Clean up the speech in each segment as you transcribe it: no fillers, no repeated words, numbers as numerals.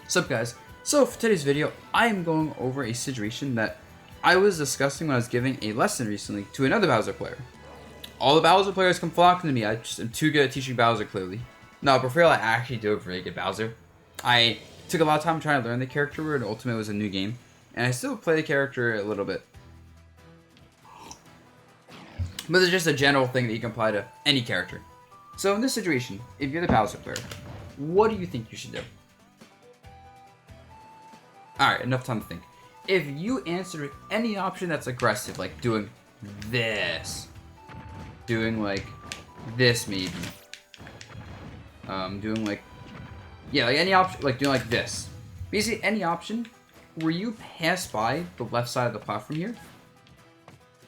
Sup guys, so for today's video, I am going over a situation that I was discussing when I was giving a lesson recently to another Bowser player. All the Bowser players come flocking to me. I just am too good at teaching Bowser, clearly. No, but for real, I actually do a very good Bowser. I took a lot of time trying to learn the character, and Ultimate was a new game, and I still play the character a little bit. But it's just a general thing that you can apply to any character. So in this situation, if you're the Bowser player, what do you think you should do? Alright, enough time to think. If you answer with any option that's aggressive, like doing this, doing like this maybe, doing like, yeah, like any option, like doing like this. Basically any option where you pass by the left side of the platform here,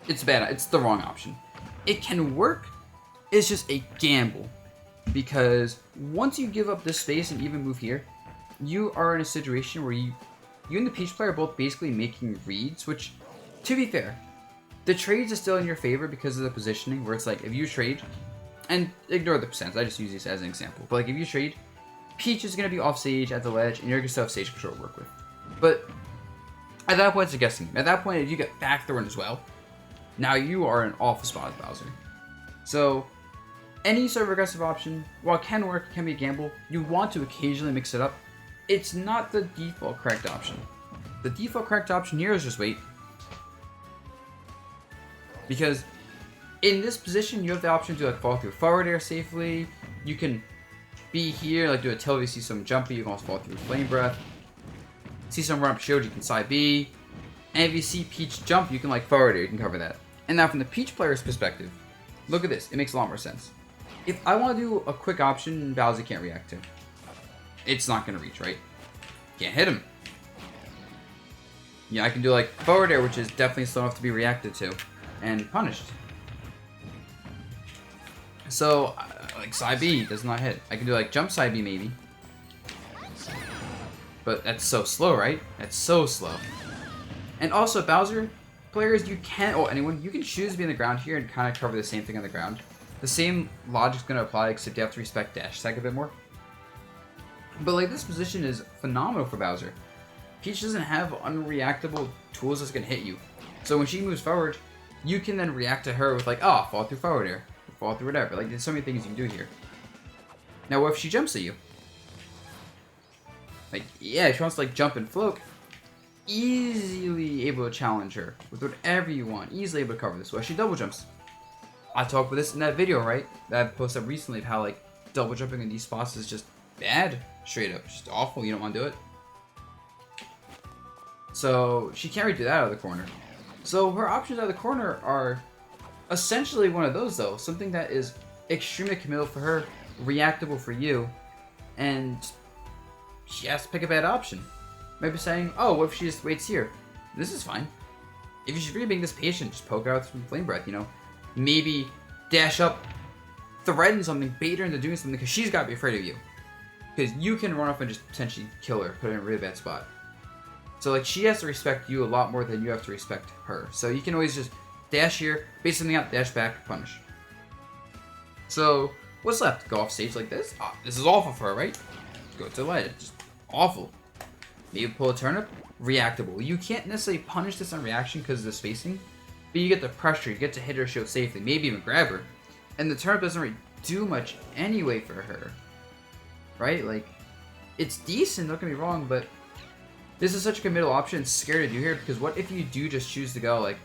it's bad, it's the wrong option. It can work, it's just a gamble. Because once you give up this space and even move here, you are in a situation where you and the Peach player are both basically making reads, which, to be fair, the trades are still in your favor because of the positioning, where it's like, if you trade, and ignore the percents, I just use this as an example, but like if you trade, Peach is going to be off stage at the ledge, and you're going to still have stage control to work with. But at that point, it's a guessing game. At that point, if you get back thrown as well, now you are in an awful spot as Bowser. So, any sort of aggressive option, while it can work, it can be a gamble, you want to occasionally mix it up. It's not the default correct option. The default correct option here is just wait. Because in this position, you have the option to like fall through forward air safely. You can be here, like do a tilt, you see some jumpy, you can also fall through flame breath. See some run up shield, you can side B. And if you see Peach jump, you can like forward air, you can cover that. And now from the Peach player's perspective, look at this, it makes a lot more sense. If I want to do a quick option Bowser can't react to, it's not going to reach, right? Can't hit him. Yeah, I can do like forward air, which is definitely slow enough to be reacted to and punished. So, like side B does not hit. I can do like jump side B maybe. But that's so slow, right? That's so slow. And also Bowser players, you can, or anyone, you can choose to be on the ground here and kind of cover the same thing on the ground. The same logic's going to apply, except you have to respect dash attack a bit more. But like this position is phenomenal for Bowser. Peach doesn't have unreactable tools that's going to hit you. So when she moves forward, you can then react to her with like, oh, fall through forward air, fall through whatever. Like there's so many things you can do here. Now what if she jumps at you? Like, yeah, if she wants to like jump and float, easily able to challenge her with whatever you want, easily able to cover this. Well, she double jumps. I talked about this in that video, right? That I posted up recently of how like double jumping in these spots is just bad, straight up, just awful. You don't want to do it. So she can't really do that out of the corner. So her options out of the corner are essentially one of those though, something that is extremely committal for her, reactable for you, and she has to pick a bad option. Maybe saying, oh, what if she just waits here? This is fine. If she's really being this patient, just poke her out with some flame breath, you know? Maybe dash up, threaten something, bait her into doing something, because she's got to be afraid of you. Because you can run off and just potentially kill her, put her in a really bad spot. So like she has to respect you a lot more than you have to respect her. So you can always just dash here, bait something out, dash back, punish. So what's left? Go off stage like this? Ah, this is awful for her, right? Go to the ledge. Just awful. Maybe pull a turnip, reactable. You can't necessarily punish this on reaction because of the spacing, but you get the pressure, you get to hit her shield safely, maybe even grab her. And the turnip doesn't really do much anyway for her. Right? Like, it's decent, don't get me wrong, but this is such a good middle option, it's scary to do here, because what if you do just choose to go, like,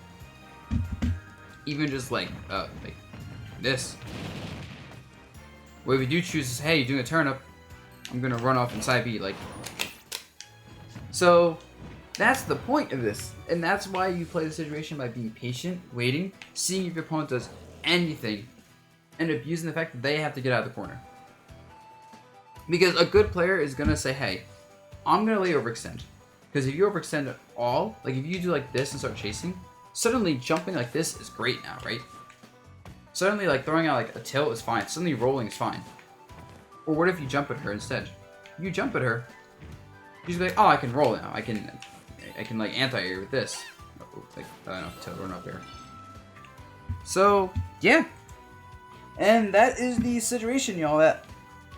even just like this? What if you do choose to say, hey, you're doing a turnip, I'm gonna run off inside B, like. So, that's the point of this, and that's why you play the situation by being patient, waiting, seeing if your opponent does anything, and abusing the fact that they have to get out of the corner. Because a good player is going to say, hey, I'm going to let you overextend. Because if you overextend at all, like if you do like this and start chasing, suddenly jumping like this is great now, right? Suddenly like throwing out like a tilt is fine. Suddenly rolling is fine. Or what if you jump at her instead? You jump at her, she's like, oh, I can roll now. I can like anti-air with this. Like, I don't know, tilt or not there. So, yeah. And that is the situation, y'all, that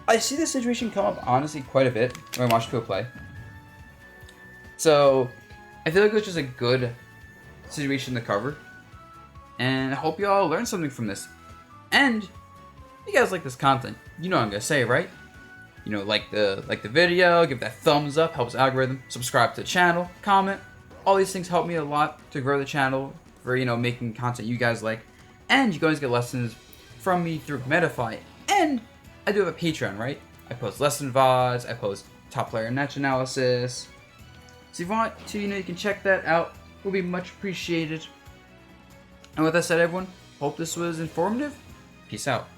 I see this situation come up honestly quite a bit when I watch people play. So I feel like it was just a good situation to cover. And I hope you all learned something from this. And if you guys like this content, you know what I'm gonna say, right? You know, like the video, give that thumbs up, helps algorithm, subscribe to the channel, comment. All these things help me a lot to grow the channel for, you know, making content you guys like. And you guys get lessons from me through METAFY. And I do have a Patreon, right? I post lesson VODs, I post top player match analysis. So if you want to, you know, you can check that out. It will be much appreciated. And with that said, everyone, hope this was informative. Peace out.